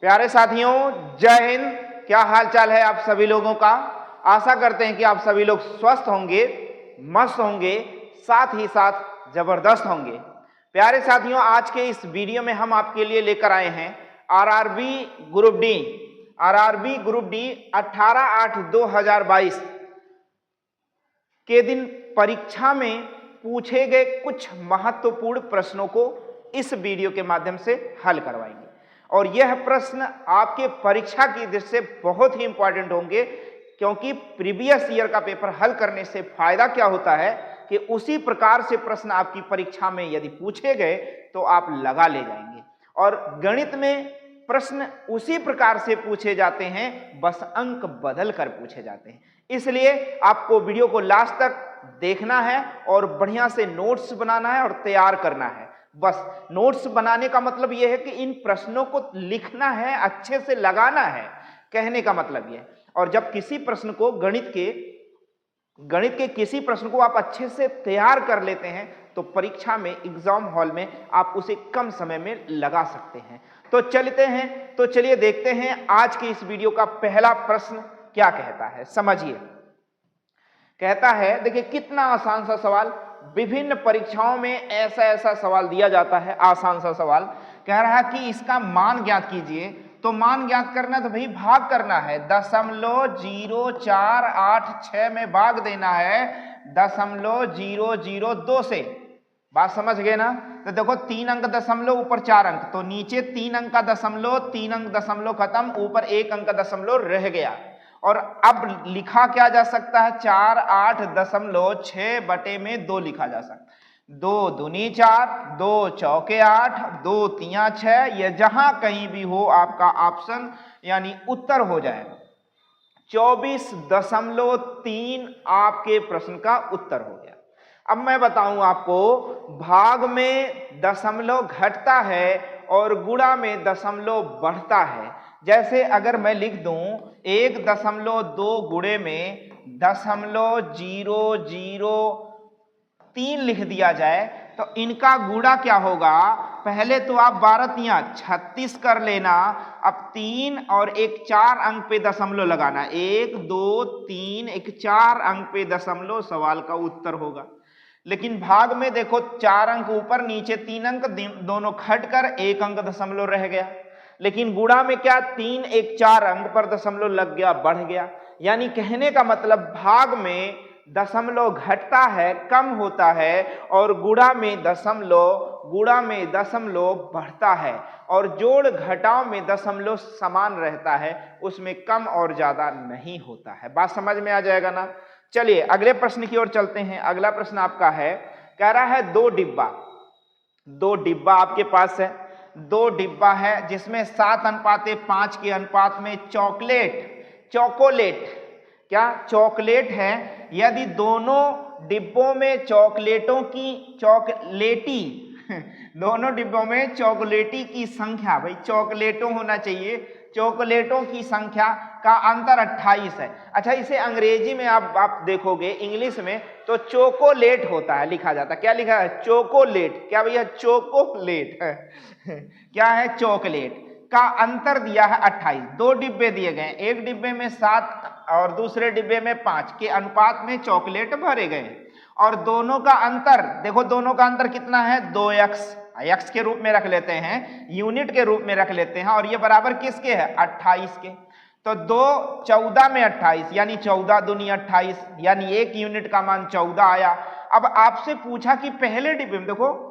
प्यारे साथियों, जय हिंद। क्या हाल चाल है आप सभी लोगों का। आशा करते हैं कि आप सभी लोग स्वस्थ होंगे, मस्त होंगे, साथ ही साथ जबरदस्त होंगे। प्यारे साथियों, आज के इस वीडियो में हम आपके लिए लेकर आए हैं RRB group D. RRB group D 18/8/2022 के दिन परीक्षा में पूछे गए कुछ महत्वपूर्ण प्रश्नों को इस वीडियो के माध्यम से हल करवाएंगे। और यह प्रश्न आपके परीक्षा की दृष्टि से बहुत ही इंपॉर्टेंट होंगे, क्योंकि प्रीवियस ईयर का पेपर हल करने से फायदा क्या होता है कि उसी प्रकार से प्रश्न आपकी परीक्षा में यदि पूछे गए तो आप लगा ले जाएंगे। और गणित में प्रश्न उसी प्रकार से पूछे जाते हैं, बस अंक बदल कर पूछे जाते हैं। इसलिए आपको वीडियो को लास्ट तक देखना है और बढ़िया से नोट्स बनाना है और तैयार करना है। बस नोट्स बनाने का मतलब यह है कि इन प्रश्नों को लिखना है, अच्छे से लगाना है, कहने का मतलब यह। और जब किसी प्रश्न को गणित के किसी प्रश्न को आप अच्छे से तैयार कर लेते हैं तो परीक्षा में, एग्जाम हॉल में आप उसे कम समय में लगा सकते हैं। तो चलिए देखते हैं आज के इस वीडियो का पहला प्रश्न क्या कहता है। समझिए, कहता है, देखिए कितना आसान सा सवाल। विभिन्न परीक्षाओं में ऐसा सवाल दिया जाता है, आसान सा सवाल। कह रहा है कि इसका मान ज्ञात कीजिए। तो मान ज्ञात करना तो भाई भाग करना है, 0.0486 में भाग देना है 0.002 से। बात समझ गए ना। तो देखो 3 अंक दशमलव, ऊपर 4 अंक, तो नीचे 3 अंक का दशमलव, 3 अंक दशमलव खत्म, ऊपर 1 अंक दशमलव रह गया। और अब लिखा क्या जा सकता है, 48.6/2 लिखा जा सकता है। 2 दूनी 4, 2 चौके 8, 2 तिया 6, यह जहां कहीं भी हो आपका ऑप्शन यानी उत्तर हो जाएगा। 24.3 आपके प्रश्न का उत्तर हो गया। अब मैं बताऊं आपको, भाग में दशमलव घटता है और गुणा में दशमलव बढ़ता है। जैसे अगर मैं लिख दूं 1.2 गुणे में 0.003 लिख दिया जाए तो इनका गुणा क्या होगा। पहले तो आप 12 तिया 36 कर लेना। अब 3 और एक 4 अंक पे दशमलव लगाना, 1 2 3 एक 4 अंक पे दशमलव सवाल का उत्तर होगा। लेकिन भाग में देखो 4 अंक ऊपर, नीचे 3 अंक, दोनों घटकर 1 अंक दशमलव रह गया। लेकिन गुणा में क्या, 3 एक 4 अंक पर दशमलव लग गया, बढ़ गया। यानी कहने का मतलब भाग में दशमलव घटता है, कम होता है, और गुणा में दशमलव बढ़ता है। और जोड़ घटाव में दशमलव समान रहता है, उसमें कम और ज्यादा नहीं होता है। बात समझ में आ जाएगा ना। चलिए अगले प्रश्न की ओर चलते हैं। अगला प्रश्न आपका है, कह रहा है 2 डिब्बा आपके पास है। 2 डिब्बा है जिसमें 7:5 के अनुपात में चॉकलेट चॉकलेट है। यदि दोनों डिब्बों में दोनों डिब्बों में चॉकलेटी की संख्या, भाई चॉकलेटों होना चाहिए, चॉकलेटों की संख्या का अंतर 28 है। अच्छा, इसे अंग्रेजी में आप देखोगे, इंग्लिश में तो चोकोलेट होता है, लिखा जाता है। क्या लिखा है, चोकोलेट। क्या भैया, चोकोलेट क्या है, चॉकलेट का अंतर दिया है 28। 2 डिब्बे दिए गए, एक डिब्बे में 7 और दूसरे डिब्बे में 5 के अनुपात में चॉकलेट भरे गए। और दोनों का अंतर देखो, दोनों का अंतर कितना है, 2x के रूप में रख लेते हैं, यूनिट के रूप में रख लेते हैं। और ये बराबर किसके है, 28 के। तो 2 14 में 28 यानी 14 दूनी 28, यानी 1 यूनिट का मान 14 आया। अब आपसे पूछा कि पहले डिब्बे में देखो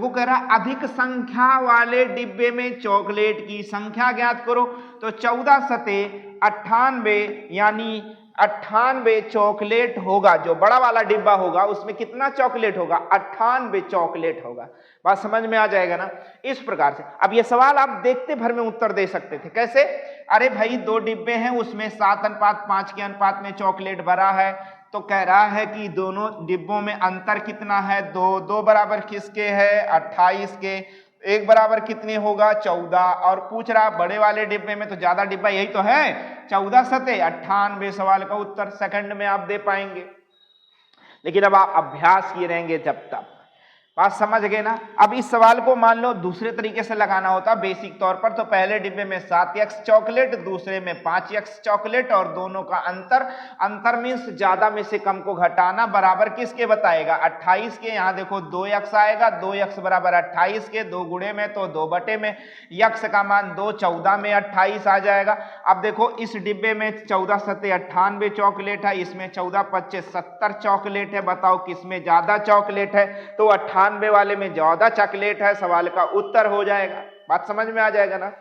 कह रहा अधिक संख्या वाले डिब्बे में चॉकलेट की संख्या ज्ञात करो। तो 14 सते 98 यानी 98 चॉकलेट होगा। जो बड़ा वाला डिब्बा होगा उसमें कितना चॉकलेट होगा, 98 चॉकलेट होगा। बात समझ में आ जाएगा ना। इस प्रकार से अब ये सवाल आप देखते भर में उत्तर दे सकते थे। कैसे, अरे भाई 2 डिब्बे हैं, उसमें 7:5 के अनुपात में चॉकलेट भरा है। तो कह रहा है कि दोनों डिब्बों में अंतर कितना है, 2 बराबर किसके है, 28 के। 1 बराबर कितने होगा, 14। और पूछ रहा बड़े वाले डिब्बे में, तो ज्यादा डिब्बा यही तो है, 14 सते 98 सवाल का उत्तर सेकंड में आप दे पाएंगे। लेकिन अब आप अभ्यास किए रहेंगे जब तक। बात समझ गए ना। अब इस सवाल को मान लो दूसरे तरीके से लगाना होता बेसिक तौर पर, तो पहले डिब्बे में 7x चॉकलेट, दूसरे में 5x चॉकलेट, और दोनों का अंतर मीन्स ज्यादा में से कम को घटाना, बराबर किसके बताएगा 28 के। यहाँ देखो 2x आएगा, 2x बराबर 28 के, 2 गुणे में तो 2 बटे में, x का मान 2, 14 में 28 आ जाएगा। अब देखो इस डिब्बे में 14 सत्ते 98 चॉकलेट है, इसमें 14 पच्चे 70 चॉकलेट है, बताओ किसमें ज्यादा चॉकलेट है, तो 98 वाले में ज्यादा चॉकलेट है, सवाल का उत्तर हो जाएगा। बात समझ में आ जाएगा ना।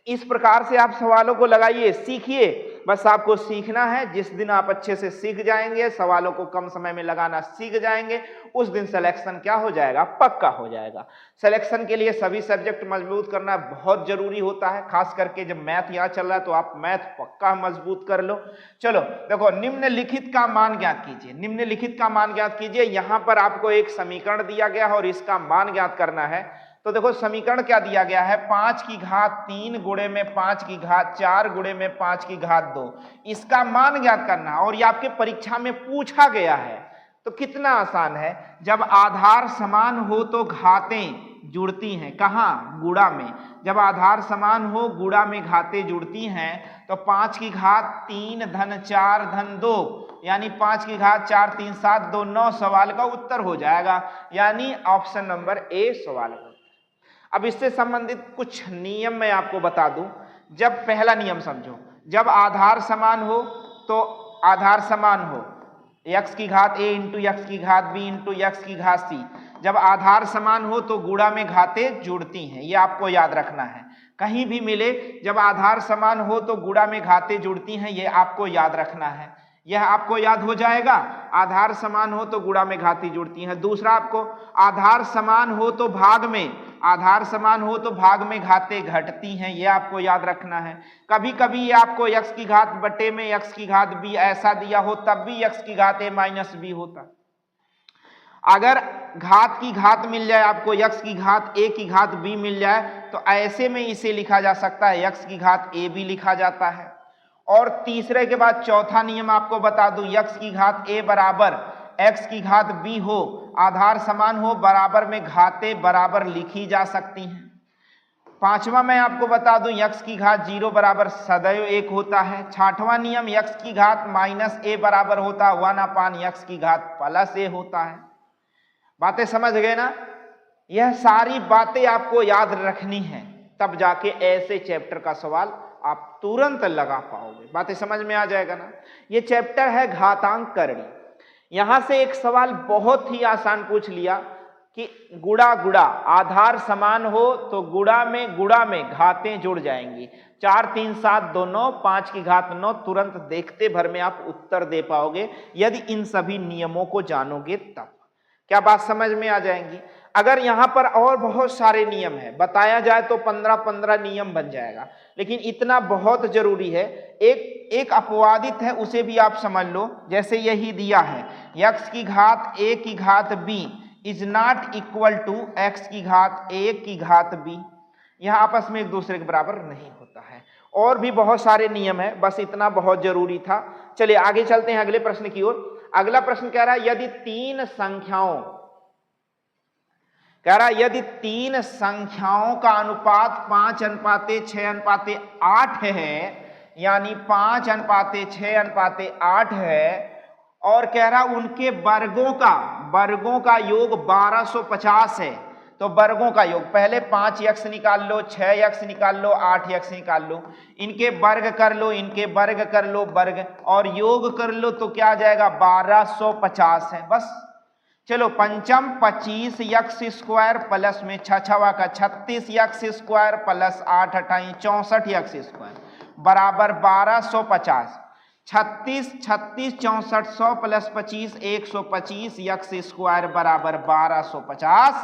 इस प्रकार से आप सवालों को लगाइए, सीखिए, बस आपको सीखना है। जिस दिन आप अच्छे से सीख जाएंगे, सवालों को कम समय में लगाना सीख जाएंगे, उस दिन सिलेक्शन क्या हो जाएगा, पक्का हो जाएगा। सिलेक्शन के लिए सभी सब्जेक्ट मजबूत करना बहुत जरूरी होता है, खास करके जब मैथ यहाँ चल रहा है तो आप मैथ पक्का मजबूत कर लो। चलो देखो, निम्नलिखित का मान ज्ञात कीजिए। निम्नलिखित का मान ज्ञात कीजिए। यहां पर आपको एक समीकरण दिया गया है और इसका मान ज्ञात करना है। तो देखो समीकरण क्या दिया गया है, 5 की घात 3 गुणे में 5 की घात 4 गुणे में 5 की घात 2, इसका मान ज्ञात करना है। और ये आपके परीक्षा में पूछा गया है, तो कितना आसान है। जब आधार समान हो तो घातें जुड़ती हैं, कहाँ, गुणा में। जब आधार समान हो, गुणा में घातें जुड़ती हैं, तो 5 की घात 3 धन 4 धन 2, यानी 5 की घात 4 3 7 2 9, सवाल का उत्तर हो जाएगा, यानी ऑप्शन नंबर ए सवाल का। अब इससे संबंधित कुछ नियम मैं आपको बता दूं। जब पहला नियम समझो, जब आधार समान हो तो आधार समान हो, x की घात a इंटू एक्स की घात b इंटू एक्स की घात c, जब आधार समान हो तो गुणा में घातें जुड़ती हैं, ये आपको याद रखना है। कहीं भी मिले जब आधार समान हो तो गुणा में घातें जुड़ती हैं, ये आपको याद रखना है। यह आपको याद हो जाएगा, आधार समान हो तो गुणा में घातें जुड़ती हैं। दूसरा आपको आधार समान हो तो भाग में, आधार समान हो तो भाग में घातें घटती हैं, यह आपको याद रखना है। कभी कभी ये आपको x की घात बटे में x की घात b ऐसा दिया हो, तब भी x की घात a माइनस b होता। अगर घात की घात मिल जाए आपको, x की घात a की घात b मिल जाए, तो ऐसे में इसे लिखा जा सकता है, x की घात a भी लिखा जाता है। और तीसरे के बाद चौथा नियम आपको बता दूं, x की घात a बराबर x की घात b हो, आधार समान हो, बराबर में घातें बराबर लिखी जा सकती हैं। पांचवा मैं आपको बता दूं, x की घात 0 बराबर सदैव 1 होता है। छठवां नियम, x की घात माइनस a बराबर होता है 1/x की घात प्लस a होता है। बातें समझ गए ना। यह सारी बातें आपको याद रखनी है, तब जाके ऐसे चैप्टर का सवाल आप तुरंत लगा पाओगे। बातें समझ में आ जाएगा ना। ये चैप्टर है घातांक करणी। यहां से एक सवाल बहुत ही आसान पूछ लिया कि गुणा गुणा, आधार समान हो तो गुणा में घातें जुड़ जाएंगी। 4 3 7 2 9, 5 की घात 9, तुरंत देखते भर में आप उत्तर दे पाओगे यदि इन सभी नियमों को जानोगे तब। क्या बात समझ में आ जाएंगी। अगर यहां पर और बहुत सारे नियम है, बताया जाए तो 15 नियम बन जाएगा, लेकिन इतना बहुत जरूरी है। एक अपवादित है, उसे भी आप समझ लो। जैसे यही दिया है, x की घात a की घात b is not equal to x की घात a की घात b, यह आपस में एक दूसरे के बराबर नहीं होता है। और भी बहुत सारे नियम है, बस इतना बहुत जरूरी था। चलिए आगे चलते हैं अगले प्रश्न की ओर। अगला प्रश्न कह रहा है, यदि तीन संख्याओं का अनुपात 5:6:8 है, यानी 5:6:8 है, और कह रहा उनके वर्गों का योग 1250 है, तो वर्गों का योग पहले 5x निकाल लो, 6x निकाल लो, 8x निकाल लो, इनके वर्ग कर लो, वर्ग और योग कर लो, तो क्या आ जाएगा 1250 है। बस चलो पंचम 25x स्क्वायर प्लस में 6 का 36x square plus 8 28 64x square बराबर 1250। 36 64 100 प्लस 25 125 x स्क्वायर बराबर 1250।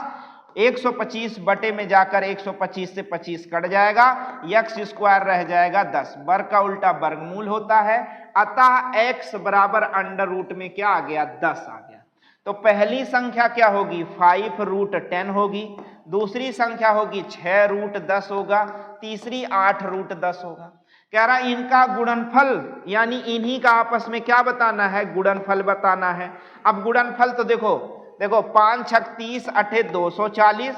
125 बटे में जाकर 125 से 25 कट जाएगा, x स्क्वायर रह जाएगा 10। वर्ग का उल्टा वर्गमूल होता है, अतः x बराबर अंडर रूट में क्या आ गया 10 आ गया। तो पहली संख्या क्या होगी 5√10 होगी, दूसरी संख्या होगी 6√10 होगा, तीसरी 8√10 होगा। कह रहा इनका गुणनफल, यानी इन्हीं का आपस में क्या बताना है, गुणनफल बताना है। अब गुणनफल तो देखो देखो 5 छक 30 अठे 240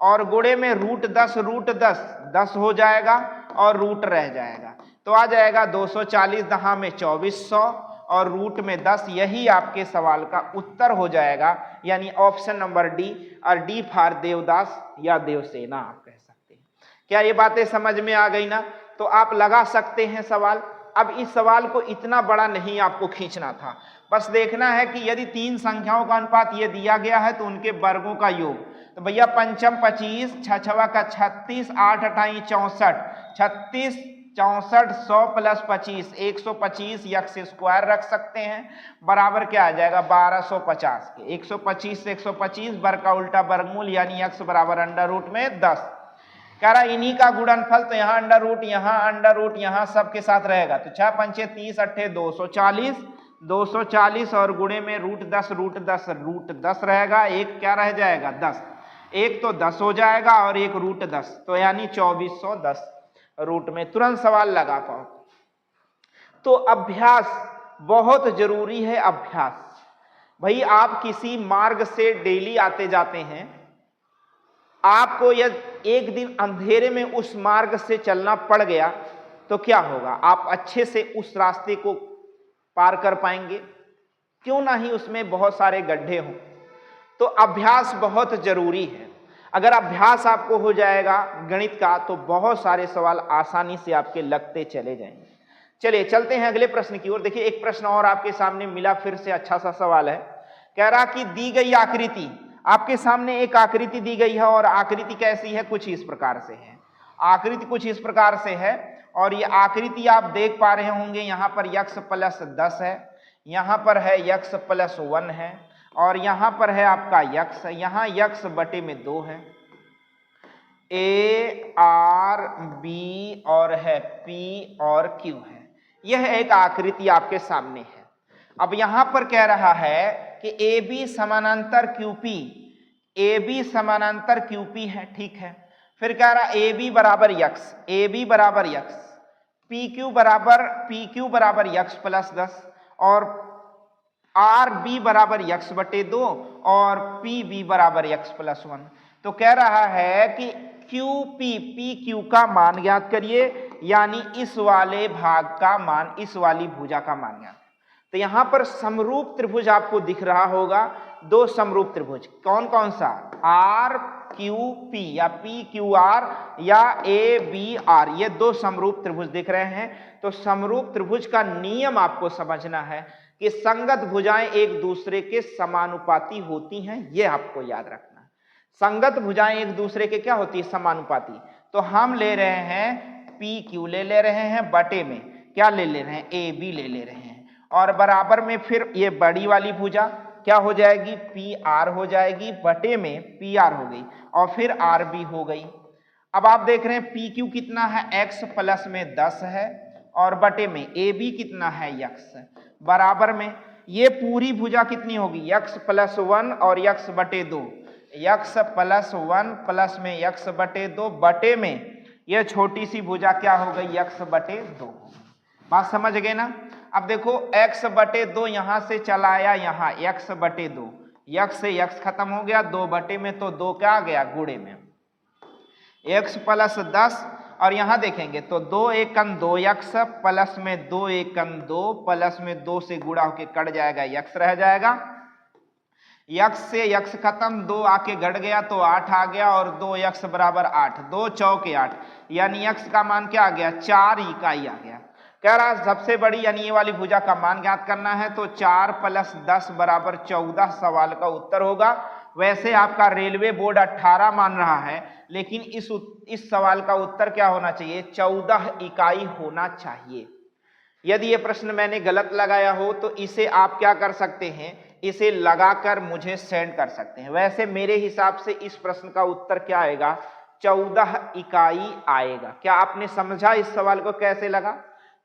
और गुणे में रूट 10 हो जाएगा और रूट रह जाएगा, तो आ जाएगा 240 दहा में 2400 और रूट में 10। यही आपके सवाल का उत्तर हो जाएगा, यानी ऑप्शन नंबर डी, और डी फॉर देवदास या देवसेना आप कह सकते हैं। क्या ये बातें समझ में आ गई ना? तो आप लगा सकते हैं सवाल। अब इस सवाल को इतना बड़ा नहीं आपको खींचना था, बस देखना है कि यदि 3 संख्याओं का अनुपात ये दिया गया है तो उनके वर्गों का योग। तो भैया 5 25, 6 छवा का 36, 8 अठाई 64, 36 64 100 प्लस 25 125 यक्स स्क्वायर रख सकते हैं, बराबर क्या आ जाएगा 1250 के। 125 से 125 वर्ग का उल्टा वर्गमूल यानी यक्स बराबर अंडर रूट में 10। कह रहा इन्हीं का गुणनफल, तो यहाँ अंडर रूट यहाँ सबके साथ रहेगा, तो 6 पंचे 30 अट्ठे 240 और गुणे में रूट 10 रहेगा, एक क्या रह जाएगा 10, एक तो 10 हो जाएगा और एक रूट 10, तो यानी 2410 रूट में। तुरंत सवाल लगा पाओ। तो अभ्यास बहुत जरूरी है। अभ्यास भाई, आप किसी मार्ग से डेली आते जाते हैं, आपको यदि एक दिन अंधेरे में उस मार्ग से चलना पड़ गया तो क्या होगा? आप अच्छे से उस रास्ते को पार कर पाएंगे? क्यों ना ही उसमें बहुत सारे गड्ढे हों। तो अभ्यास बहुत जरूरी है। अगर अभ्यास आपको हो जाएगा गणित का तो बहुत सारे सवाल आसानी से आपके लगते चले जाएंगे। चलिए चलते हैं अगले प्रश्न की ओर। देखिए एक प्रश्न और आपके सामने मिला, फिर से अच्छा सा सवाल है। कह रहा कि दी गई आकृति, आपके सामने एक आकृति दी गई है और आकृति कैसी है? कुछ इस प्रकार से है। आकृति कुछ इस प्रकार से है और ये आकृति आप देख पा रहे होंगे, यहाँ पर यक्स प्लस 10 है, यहाँ पर है यक्स प्लस 1 है और यहाँ पर है आपका यक्स, यहाँ यक्स बटे में 2 है, ए आर बी और है पी और क्यू है। यह एक आकृति आपके सामने है। अब यहाँ पर कह रहा है कि ए बी समानांतर क्यूपी, ए बी समानांतर क्यूपी है, ठीक है। फिर कह रहा ए बी बराबर यक्स, ए बी बराबर यक्स, पी क्यू बराबर यक्स प्लस 10 और आर बी बराबर यक्स बटे 2 और पी बी बराबर यक्स प्लस 1। तो कह रहा है कि क्यू पी क्यू का मान ज्ञात करिए, यानी इस वाले भाग का मान, इस वाली भुजा का मान ज्ञात। तो यहां पर समरूप त्रिभुज आपको दिख रहा होगा, 2 समरूप त्रिभुज। कौन कौन सा? आर क्यू पी या पी क्यू आर या ए बी आर, ये 2 समरूप त्रिभुज दिख रहे हैं। तो समरूप त्रिभुज का नियम आपको समझना है कि संगत भुजाएं एक दूसरे के समानुपाती होती हैं, ये आपको याद रखना। संगत भुजाएं एक दूसरे के क्या होती है? समानुपाती। तो हम ले रहे हैं पी क्यू ले रहे हैं, बटे में क्या ले रहे हैं? ए बी ले रहे हैं और बराबर में फिर ये बड़ी वाली भुजा क्या हो जाएगी? पी आर हो जाएगी, बटे में पी आर हो गई और फिर आर बी हो गई। अब आप देख रहे हैं पी क्यू कितना है? एक्स प्लस में 10 है और बटे में ए बी कितना है? यक्स, बराबर में ये पूरी भुजा कितनी होगी? यक्स प्लस 1 और यक्स बटे 2, यक्स प्लस 1 प्लस में यक्स बटे 2 बटे में यह छोटी सी भुजा क्या हो गई? यक्स बटे 2। बात समझ गए ना? अब देखो x बटे 2 यहां से चला आया, यहाँ x बटे 2, यक्स से यक्स खत्म हो गया, 2 बटे में तो 2 क्या आ गया? गुणे में x प्लस 10 और यहां देखेंगे तो 2 एकम 2 यक्स प्लस में 2 एकम 2 प्लस में 2 से गुणा होके कट जाएगा, यक्स रह जाएगा। यक्स से यक्स खत्म, 2 आके घट गया तो 8 आ गया और 2 यक्स बराबर 8, 2 चौके 8, यानी यक्स का मान क्या आ गया? 4 इकाई आ गया। कह रहा सबसे बड़ी यानी ये वाली भुजा का मान ज्ञात करना है, तो 4 प्लस 10 बराबर 14 सवाल का उत्तर होगा। वैसे आपका रेलवे बोर्ड 18 मान रहा है, लेकिन इस सवाल का उत्तर क्या होना चाहिए? 14 इकाई होना चाहिए। यदि ये प्रश्न मैंने गलत लगाया हो तो इसे आप क्या कर सकते हैं? इसे लगाकर मुझे सेंड कर सकते हैं। वैसे मेरे हिसाब से इस प्रश्न का उत्तर क्या आएगा? 14 इकाई आएगा। क्या आपने समझा इस सवाल को कैसे लगा?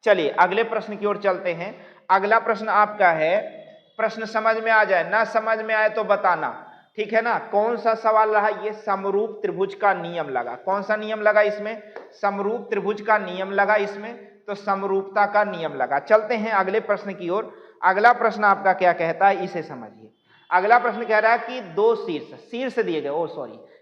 चलिए अगले प्रश्न की ओर चलते हैं। अगला प्रश्न आपका है, प्रश्न समझ में आ जाए, ना समझ में आए तो बताना, ठीक है ना? कौन सा सवाल रहा? ये समरूप त्रिभुज का नियम लगा। कौन सा नियम लगा इसमें? समरूप त्रिभुज का नियम लगा इसमें, तो समरूपता का नियम लगा। चलते हैं अगले प्रश्न की ओर। अगला प्रश्न आपका क्या कहता है, इसे समझिए। अगला प्रश्न कह रहा है कि दो शीर्ष दिए गए,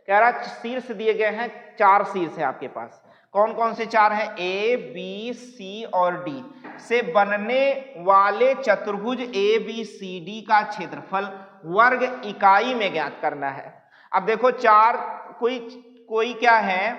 कह रहा है शीर्ष दिए गए हैं, 4 शीर्ष है आपके पास। कौन कौन से 4 हैं? ए बी सी और डी से बनने वाले चतुर्भुज ए बी सी डी का क्षेत्रफल वर्ग इकाई में ज्ञात करना है। अब देखो 4 कोई क्या है,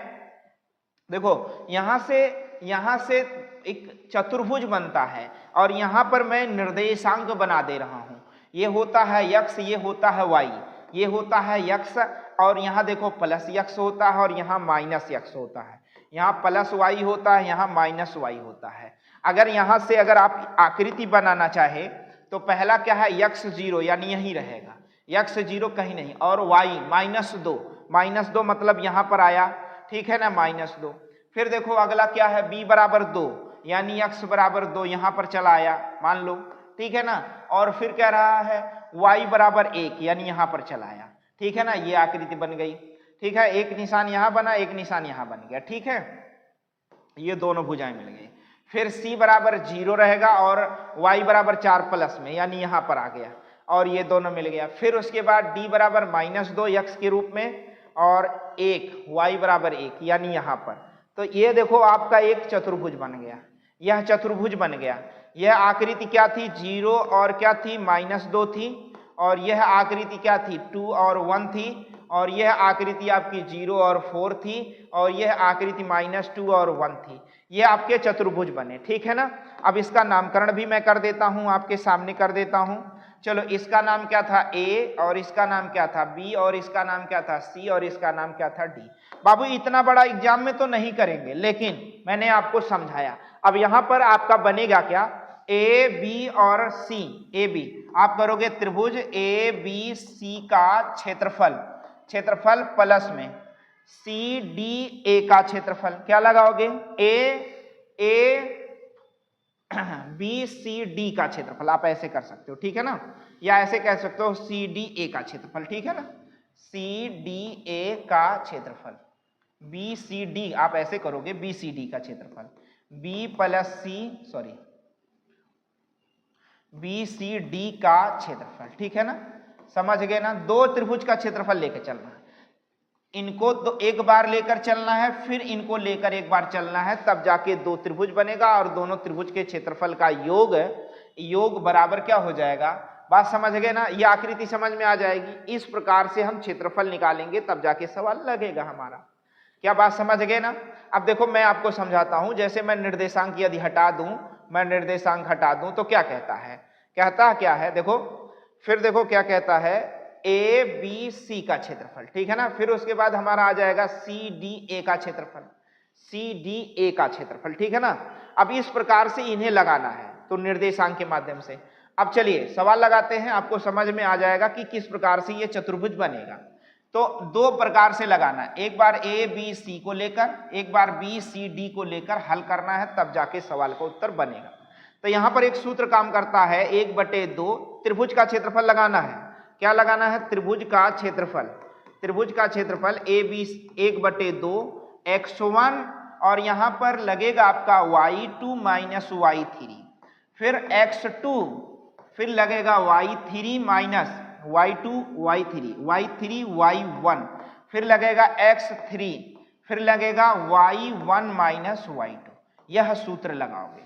देखो यहां से एक चतुर्भुज बनता है और यहां पर मैं निर्देशांक बना दे रहा हूं। ये होता है x, ये होता है y, ये होता है x और यहाँ देखो प्लस x होता है और यहाँ माइनस x होता है। यहाँ प्लस y होता है, यहाँ माइनस y होता है। अगर यहाँ से अगर आप आकृति बनाना चाहे तो पहला क्या है, x0 यानी यही रहेगा, x0 कहीं नहीं, और y -2 मतलब यहाँ पर आया, ठीक है ना, -2। फिर देखो अगला क्या है, b बराबर 2 यानी x बराबर 2 यहाँ पर चला आया, मान लो, ठीक है ना। और फिर कह रहा है y बराबर 1 यानी यहाँ पर चला आया, ठीक है ना। ये आकृति बन गई, ठीक है, एक निशान यहाँ बना, एक निशान यहाँ बन गया, ठीक है, ये दोनों भुजाएं मिल गई। फिर c बराबर 0 रहेगा और y बराबर 4 प्लस में यानी यहाँ पर आ गया और ये दोनों मिल गया। फिर उसके बाद d बराबर -2 x के रूप में और 1 y बराबर 1 यानी यहाँ पर। तो ये देखो आपका एक चतुर्भुज बन गया, यह चतुर्भुज बन गया। यह आकृति क्या थी, 0 और क्या थी, -2 थी, और यह आकृति क्या थी, 2 और 1 थी, और यह आकृति आपकी 0 और 4 थी, और यह आकृति -2 और 1 थी। ये आपके चतुर्भुज बने, ठीक है ना। अब इसका नामकरण भी मैं कर देता हूं, आपके सामने कर देता हूं। चलो, इसका नाम क्या था ए, और इसका नाम क्या था बी, और इसका नाम क्या था सी, और इसका नाम क्या था डी। बाबू इतना बड़ा एग्जाम में तो नहीं करेंगे, लेकिन मैंने आपको समझाया। अब यहां पर आपका बनेगा क्या, ए बी और सी, ए बी आप करोगे त्रिभुज ए बी सी का क्षेत्रफल प्लस में सी डी ए का क्षेत्रफल, क्या लगाओगे, ए बी सी डी का क्षेत्रफल, आप ऐसे कर सकते हो, ठीक है ना, या ऐसे कह सकते हो सी डी ए का क्षेत्रफल, ठीक है ना, सी डी ए का क्षेत्रफल, बी सी डी आप ऐसे करोगे, बी सी डी का क्षेत्रफल, बी सी डी का क्षेत्रफल, ठीक है ना, समझ गए ना। दो त्रिभुज का क्षेत्रफल लेकर चलना है, इनको तो एक बार लेकर चलना है, फिर इनको लेकर एक बार चलना है, तब जाके दो त्रिभुज बनेगा और दोनों त्रिभुज के क्षेत्रफल का योग बराबर क्या हो जाएगा। बात समझ गए ना, ये आकृति समझ में आ जाएगी। इस प्रकार से हम क्षेत्रफल निकालेंगे तब जाके सवाल लगेगा हमारा। क्या बात समझ गए ना। अब देखो मैं आपको समझाता हूं, जैसे मैं निर्देशांक यदि हटा दूं तो क्या कहता है, देखो फिर देखो क्या कहता है, ए बी सी का क्षेत्रफल, ठीक है ना। फिर उसके बाद हमारा आ जाएगा सी डी ए का क्षेत्रफल, ठीक है ना। अब इस प्रकार से इन्हें लगाना है, तो निर्देशांक के माध्यम से। अब चलिए सवाल लगाते हैं, आपको समझ में आ जाएगा कि किस प्रकार से ये चतुर्भुज बनेगा। तो दो प्रकार से लगाना है, एक बार ए बी सी को लेकर, एक बार बी सी डी को लेकर हल करना है, तब जाके सवाल का उत्तर बनेगा। तो यहां पर एक सूत्र काम करता है, 1/2 त्रिभुज का क्षेत्रफल लगाना है। क्या लगाना है, त्रिभुज का क्षेत्रफल ए बी 1/2 x1, और यहां पर लगेगा आपका y2 माइनस y3, फिर x2, फिर लगेगा y3 minus y2 y3 y1, फिर लगेगा x3, फिर लगेगा y1 माइनस y2। यह सूत्र लगाओगे।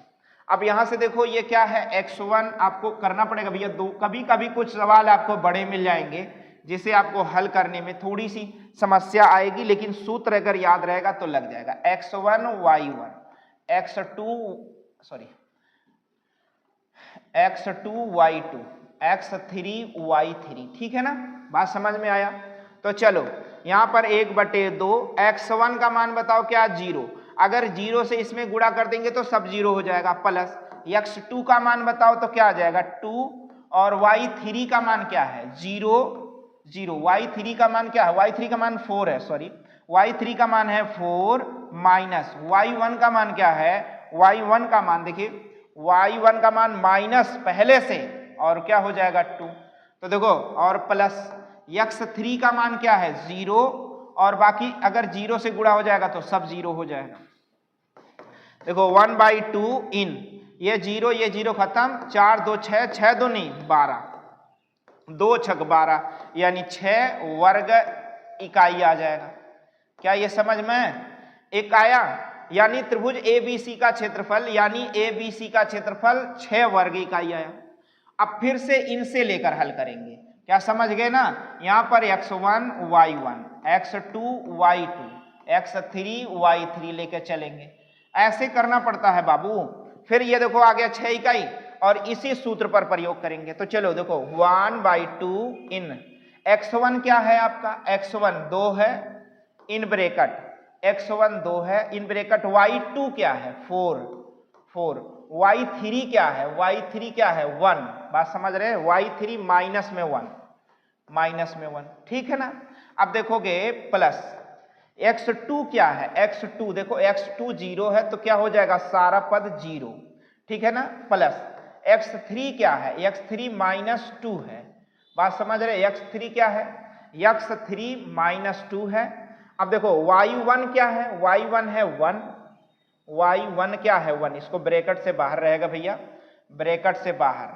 अब यहां से देखो ये क्या है, x1 आपको करना पड़ेगा भैया, कभी कभी कुछ सवाल आपको बड़े मिल जाएंगे जिसे आपको हल करने में थोड़ी सी समस्या आएगी, लेकिन सूत्र अगर याद रहेगा तो लग जाएगा। x1 y1, x2 y2, x3 y3, ठीक है ना, बात समझ में आया। तो चलो यहां पर 1/2 x1 का मान बताओ क्या, 0, अगर 0 से इसमें गुणा कर देंगे तो सब 0 हो जाएगा, प्लस x2 का मान बताओ तो क्या आ जाएगा 2, और y3 का मान क्या है 0, y3 का मान क्या है, y3 का मान 4 है, y3 का मान है 4, माइनस y1 का मान क्या है, y1 का मान देखिए, y1 का मान माइनस पहले से और क्या हो जाएगा 2, तो देखो, और प्लस x3 का मान क्या है 0, और बाकी अगर 0 से गुणा हो जाएगा तो सब 0 हो जाएगा। देखो 1/2 इन ये 0 खत्म, 4 2 6, 6 2 नहीं 12, 2 छक 12 यानी 6 वर्ग इकाई आ जाएगा। क्या ये समझ में एक आया? यानी त्रिभुज ABC का क्षेत्रफल, यानी ABC का क्षेत्रफल 6 वर्ग इकाई आया। अब फिर से इनसे लेकर हल करेंगे। क्या समझ गए ना? यहां पर x1 y1, x2 y2, x3 y3 लेकर चलेंगे। ऐसे करना पड़ता है बाबू। फिर ये देखो आ गया 6 इकाई और इसी सूत्र पर प्रयोग करेंगे। तो चलो देखो 1/2 इन x1 क्या है आपका? x1 2 है इन ब्रैकेट, x1 2 है इन ब्रैकेट, y2 क्या है? 4, y3 क्या है? y3 क्या है? 1। बात समझ रहे हैं? y3 माइनस में 1, ठीक है ना? अब देखोगे प्लस x2 क्या है? x2 देखो x2 0 है तो क्या हो जाएगा? सारा पद 0, ठीक है ना? प्लस x3 क्या है? x3 -2 है। बात समझ रहे? x3 क्या है? x3 -2 है। अब देखो y1 क्या है? y1 है 1, y1 क्या है? 1। इसको ब्रैकेट से बाहर रहेगा भैया, ब्रैकेट से बाहर,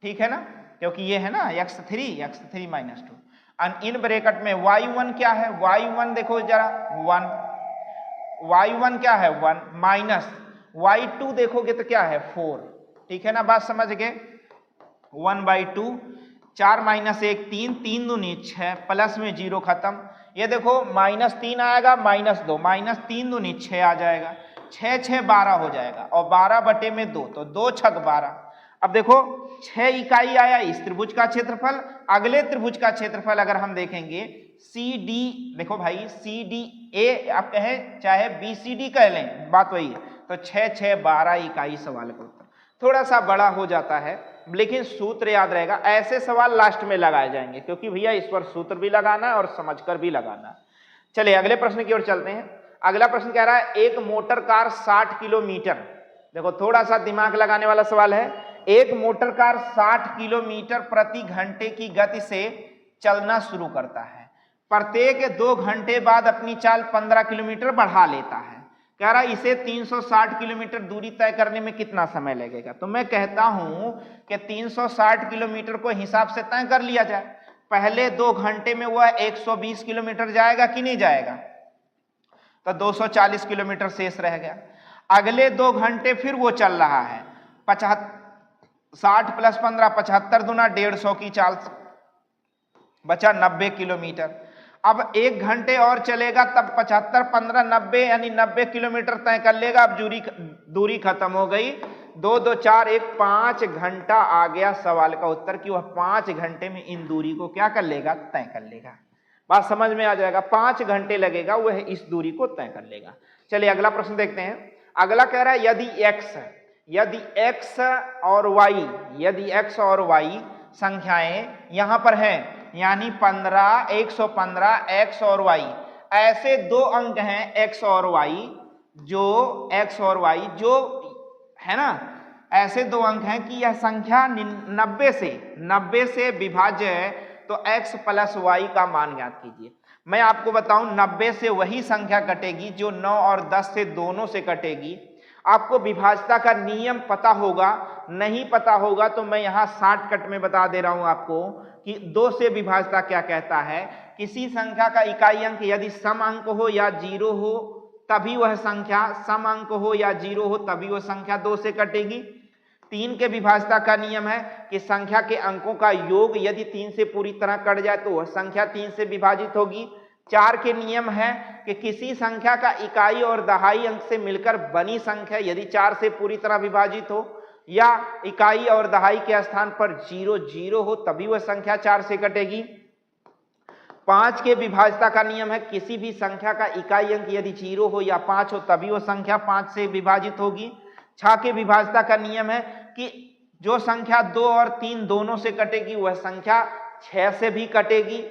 ठीक है ना? क्योंकि ये है ना x3 -2 और इन ब्रैकेट में y1 क्या है? y1 देखो जरा 1, y1 क्या है? 1 माइनस y2 देखोगे तो क्या है? 4, ठीक है ना? बात समझ गए? 1/2, 4 - 1 3, 3 दूनी 6, प्लस में 0 खत्म। ये देखो -3 आएगा, -2, -3 दूनी 6 आ जाएगा, 6 6 12 हो जाएगा और 12/2 तो 2 छक 12। अब देखो 6 इकाई आया इस त्रिभुज का क्षेत्रफल। अगले त्रिभुज का क्षेत्रफल अगर हम देखेंगे CD, देखो भाई CDA आप कहें चाहे BCD कह लें, बात वही है। तो 6 6 12 इकाई सवाल का उत्तर थोड़ा सा बड़ा हो जाता है, लेकिन सूत्र याद रहेगा। ऐसे सवाल लास्ट में लगाए जाएंगे क्योंकि भैया इस पर सूत्र भी लगाना है और समझकर भी लगाना है। चलिए अगले प्रश्न की ओर चलते हैं। अगला प्रश्न कह रहा है एक मोटर कार 60 किलोमीटर, देखो थोड़ा सा दिमाग लगाने वाला सवाल है। एक मोटर कार 60 किलोमीटर प्रति घंटे की गति से चलना शुरू करता है, प्रत्येक 2 घंटे बाद अपनी चाल 15 किलोमीटर बढ़ा लेता है। कह रहा है इसे 360 किलोमीटर दूरी तय करने में कितना समय लगेगा? तो मैं कहता हूं कि 360 किलोमीटर को हिसाब से तय कर लिया जाए। पहले 2 घंटे में वह 120 किलोमीटर जाएगा कि नहीं जाएगा? तो 240 किलोमीटर शेष रह गया। अगले 2 घंटे फिर वो चल रहा है, 60 + 15 75 दूना 150 की चाल, बचा 90 किलोमीटर। अब 1 घंटे और चलेगा तब 75 15 90 यानी 90 किलोमीटर तय कर लेगा। अब दूरी खत्म हो गई, 2 2 4 1 5 घंटा आ गया सवाल का उत्तर कि वह 5 घंटे में इन दूरी को क्या कर लेगा? तय कर लेगा। बात समझ में आ जाएगा? 5 घंटे लगेगा वह इस दूरी को तय कर लेगा। चलिए अगला प्रश्न देखते हैं। अगला कह रहा है यदि x और y संख्याएं यहां पर हैं, यानी 15 115 x और y, ऐसे 2 अंक हैं x और y जो है ना, ऐसे 2 अंक हैं कि यह संख्या 90 से विभाज्य है, तो x + y का मान ज्ञात कीजिए। मैं आपको बताऊं 90 से वही संख्या कटेगी जो 9 और 10 से दोनों से कटेगी। आपको विभाज्यता का नियम पता होगा, नहीं पता होगा तो मैं यहां शॉर्टकट में बता दे रहा हूं आपको कि 2 से विभाज्यता क्या कहता है। किसी संख्या का इकाई अंक यदि सम अंक हो या 0 हो तभी वह संख्या, सम अंक हो या 0 हो तभी वह संख्या 2 से कटेगी। 3 के विभाज्यता का नियम है कि संख्या के अंकों का योग यदि 3 से पूरी तरह कट जाए तो वह संख्या 3 से विभाजित होगी। 4 के नियम है कि किसी संख्या का इकाई और दहाई अंक से मिलकर बनी संख्या यदि 4 से पूरी तरह विभाजित हो या इकाई और दहाई के स्थान पर 0 0 हो तभी वह संख्या 4 से कटेगी। 5 के विभाज्यता का नियम है किसी भी संख्या का इकाई अंक यदि 0 हो या 5 हो तभी वह संख्या 5 से विभाजित होगी। 6 के विभाज्यता का नियम है कि जो संख्या 2 और 3 दोनों से कटेगी वह संख्या 6 से भी कटेगी।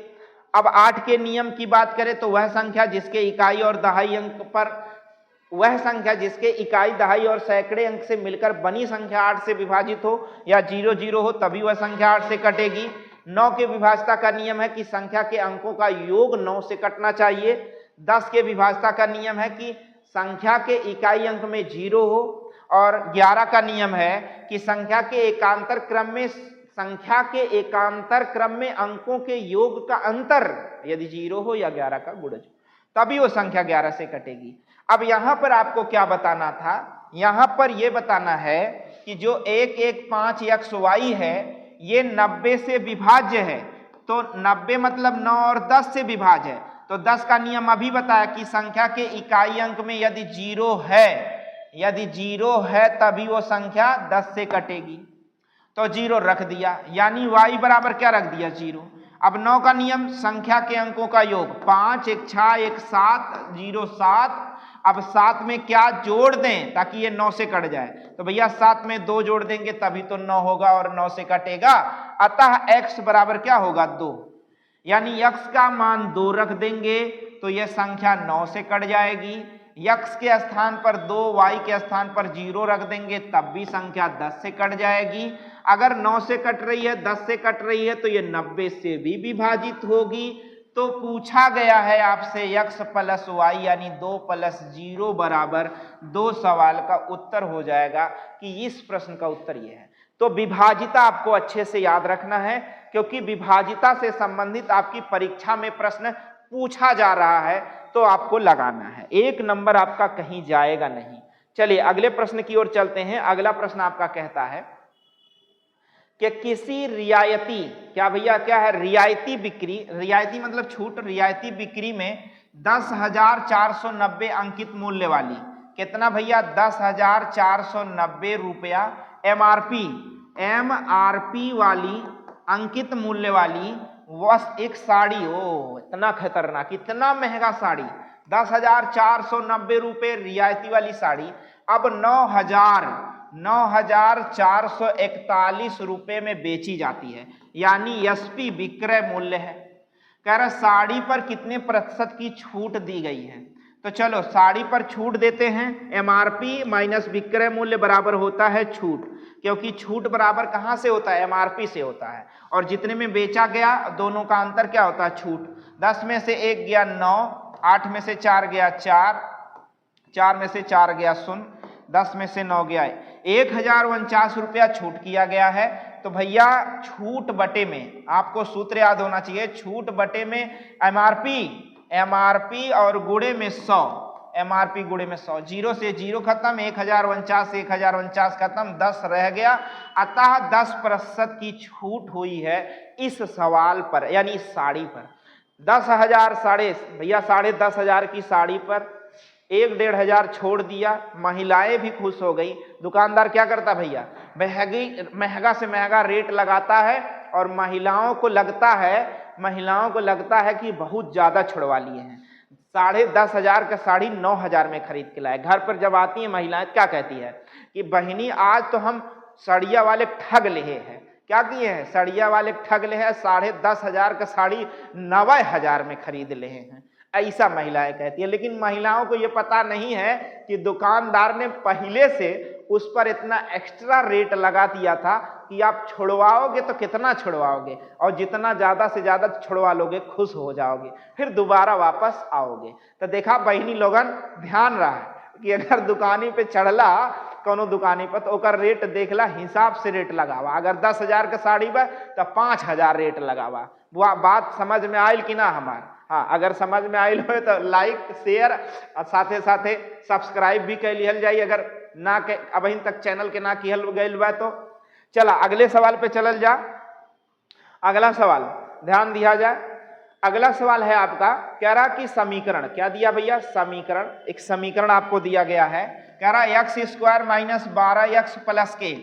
अब 8 के नियम की बात करें तो वह संख्या जिसके इकाई और दहाई अंक पर, वह संख्या जिसके इकाई दहाई और सैकड़े अंक से मिलकर बनी संख्या 8 से विभाजित हो या 0 0 हो तभी वह संख्या 8 से कटेगी। 9 के विभाज्यता का नियम है कि संख्या के अंकों का योग 9 से कटना चाहिए। 10 के विभाज्यता का नियम है कि संख्या के इकाई अंक में 0 हो और 11 का नियम है कि संख्या के एकांतर क्रम में संख्या के एकांतर क्रम में अंकों के योग का अंतर यदि 0 हो या 11 का गुणज हो तभी वो संख्या 11 से कटेगी। अब यहां पर आपको क्या बताना था, यहां पर यह बताना है कि जो 115xy है ये 90 से विभाज्य है। तो 90 मतलब 9 और 10 से विभाज्य है। तो 10 का नियम अभी बताया कि संख्या के इकाई अंक में यदि 0 है तभी वो संख्या 10 से कटेगी। तो 0 रख दिया, यानी y बराबर क्या रख दिया 0। अब 9 का नियम संख्या के अंकों का योग 5 1 6 1 7 0 7। अब 7 में क्या जोड़ दें ताकि ये 9 से कट जाए, तो भैया 7 में 2 जोड़ देंगे तभी तो 9 होगा और 9 से कटेगा। अतः x बराबर क्या होगा 2, यानी x का मान 2 रख देंगे तो यह संख्या 9 से कट जाएगी। x के स्थान पर 2, y के स्थान पर 0 रख देंगे तब भी संख्या 10 से कट जाएगी। अगर 9 से कट रही है 10 से कट रही है तो ये 90 से भी विभाजित होगी। तो पूछा गया है आपसे x प्लस y यानी 2 प्लस 0 बराबर 2 सवाल का उत्तर हो जाएगा कि इस प्रश्न का उत्तर यह है। तो विभाजिता आपको अच्छे से याद रखना है क्योंकि विभाजिता से संबंधित आपकी परीक्षा में प्रश्न पूछा जा रहा है तो आपको लगाना है, 1 नंबर आपका कहीं जाएगा नहीं। चलिए अगले प्रश्न की ओर चलते हैं। अगला प्रश्न आपका कहता है कि किसी रियायती, क्या भैया क्या है रियायती बिक्री, रियायती मतलब छूट, रियायती बिक्री में 10,490 अंकित मूल्य वाली, कितना भैया 10,490 रुपया एमआरपी वाली अंकित मूल्य वाली एक साड़ी, ओ इतना खतरनाक इतना महंगा साड़ी 10,490 रुपये रियायती वाली साड़ी अब 9,441 रुपये में बेची जाती है, यानी एसपी विक्रय मूल्य है। कह रहा साड़ी पर कितने प्रतिशत की छूट दी गई है। तो चलो साड़ी पर छूट देते हैं, एमआरपी माइनस विक्रय मूल्य बराबर होता है छूट, क्योंकि छूट बराबर कहां से होता है एमआरपी से होता है, और जितने में बेचा गया दोनों का अंतर क्या होता है छूट। 10 में से 1 गया 9, 8 में से 4 गया 4, 4 में से 4 गया 0, 10 में से 9 गया 1,049 रुपया छूट किया गया है। तो भैया छूट बटे में आपको सूत्र याद होना चाहिए, छूट बटे में एमआरपी और गुणे में 100, एमआरपी गुणे में 100, 0 से 0 खत्म, 1,049 से 1,049 खत्म, 10 रह गया। अतः 10% की छूट हुई है इस सवाल पर, यानी इस साड़ी पर। 10,000 साढ़े भैया 10,500 की साड़ी पर 1,500 छोड़ दिया, महिलाएं भी खुश हो गई। दुकानदार क्या करता भैया महंगा से महंगा रेट लगाता है और महिलाओं को लगता है कि बहुत ज्यादा छुड़वा लिए हैं। 10,500 का साड़ी 9,000 में खरीद के लाए। घर पर जब आती है महिलाएं क्या कहती है कि बहिनी आज तो हम सड़िया वाले ठग ले हैं। क्या किए हैं सड़िया वाले ठग ले हैं, 10,500 का साड़ी 90,000 में खरीद ले हैं, ऐसा महिलाएं कहती है। लेकिन महिलाओं को यह पता नहीं है कि दुकानदार ने पहले से उस पर इतना एक्स्ट्रा रेट लगा दिया था कि आप छुड़वाओगे तो कितना छुड़वाओगे, और जितना ज्यादा से ज्यादा छुड़वा लोगे खुश हो जाओगे, फिर दोबारा वापस आओगे। तो देखा बहनी लोगन ध्यान रहा कि अगर दुकानी पे चढ़ला कोनो दुकानी पर तो ओकर रेट देखला, हिसाब से रेट लगावा। अगर 10,000 का साड़ी बा तो 5,000 रेट लगावा। वो बात समझ में आयल कि ना हमार? हाँ, अगर समझ में आयल हो तो लाइक शेयर और साथे साथे सब्सक्राइब भी कर लिहल जाई, अगर ना के अभी तक चैनल के ना किहल गईल बा तो। चला अगले सवाल पे चलल जा। अगला सवाल ध्यान दिया जाए। अगला सवाल है आपका, कह रहा कि समीकरण, क्या दिया भैया समीकरण, एक समीकरण आपको दिया गया है। कह रहा x² माइनस 12x प्लस के,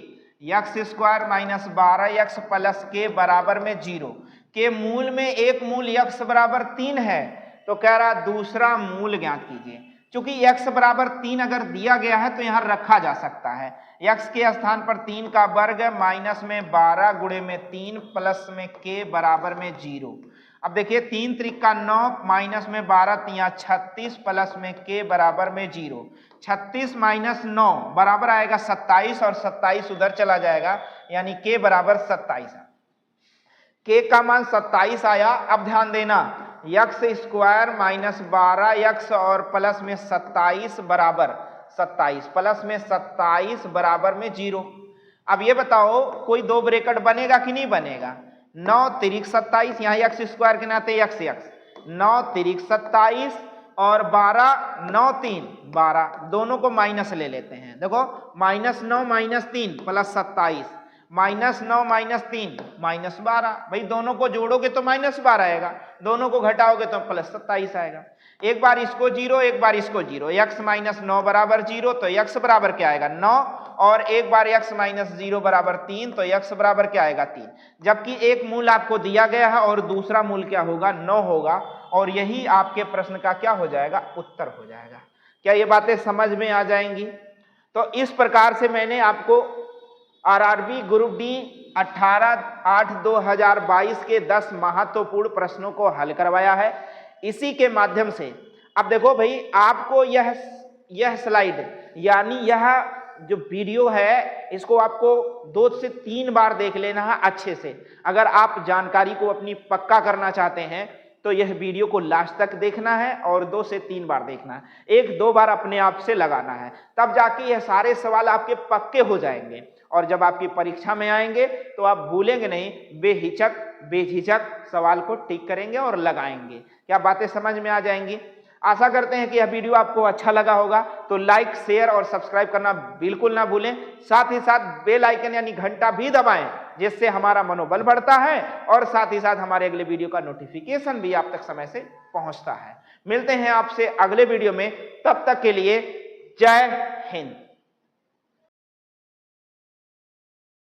x² माइनस 12x प्लस के बराबर में 0 के मूल में एक मूल x बराबर 3 है। तो कह रहा दूसरा मूल ज्ञात कीजिए। चूंकि x बराबर 3 अगर दिया गया है तो यहां रखा जा सकता है, x के स्थान पर 3 का वर्ग माइनस में 12 गुणे में 3 प्लस में k बराबर में 0। अब देखिए 3 त्रिका 9 माइनस में 12 तिया 36 प्लस में k बराबर में 0। 36 माइनस 9 बराबर आएगा 27 और 27 उधर चला जाएगा, यानी k बराबर 27। k का मान 27 आया। अब ध्यान देना x² माइनस 12x और प्लस में 27 बराबर 27 प्लस में 27 बराबर में 0। अब ये बताओ कोई दो ब्रैकेट बनेगा कि नहीं बनेगा? 9 तिरिक 27, यहाँ एक्स स्क्वायर के नाते एक्स 9 तिरिक 27 और 12 9 3 12, दोनों को माइनस ले लेते हैं। देखो -9 -3 प्लस 27, -9 -3 -12, भाई दोनों को जोड़ोगे तो -12 आएगा, दोनों को घटाओगे तो +27 आएगा। एक बार इसको 0 एक बार इसको 0, x - 9 बराबर 0, तो x बराबर क्या आएगा 9, और एक बार x - 0 बराबर 3, तो x बराबर क्या आएगा 3। जबकि एक मूल आपको दिया गया है और दूसरा मूल क्या होगा 9 होगा, और यही आपके प्रश्न का क्या हो जाएगा उत्तर हो जाएगा। क्या ये बातें समझ में आ जाएंगी? तो इस प्रकार से मैंने आपको आरआरबी ग्रुप डी 18/8/2022 के 10 महत्वपूर्ण प्रश्नों को हल करवाया है। इसी के माध्यम से अब देखो भाई आपको यह स्लाइड यानी यह जो वीडियो है इसको आपको 2 से 3 बार देख लेना है अच्छे से। अगर आप जानकारी को अपनी पक्का करना चाहते हैं तो यह वीडियो को लास्ट तक देखना है और 2 से 3 बार देखना है, 1-2 बार अपने आप से लगाना है, तब जाके यह सारे सवाल आपके पक्के हो जाएंगे। और जब आपकी परीक्षा में आएंगे तो आप भूलेंगे नहीं, बेझिझक सवाल को टिक करेंगे और लगाएंगे। क्या बातें समझ में आ जाएंगी? आशा करते हैं कि यह वीडियो आपको अच्छा लगा होगा, तो लाइक शेयर और सब्सक्राइब करना बिल्कुल ना भूलें। साथ ही साथ बेल आइकन यानी घंटा भी दबाएं, जिससे हमारा मनोबल बढ़ता है और साथ ही साथ हमारे अगले वीडियो का नोटिफिकेशन भी आप तक समय से पहुंचता है। मिलते हैं आपसे अगले वीडियो में, तब तक के लिए जय हिंद।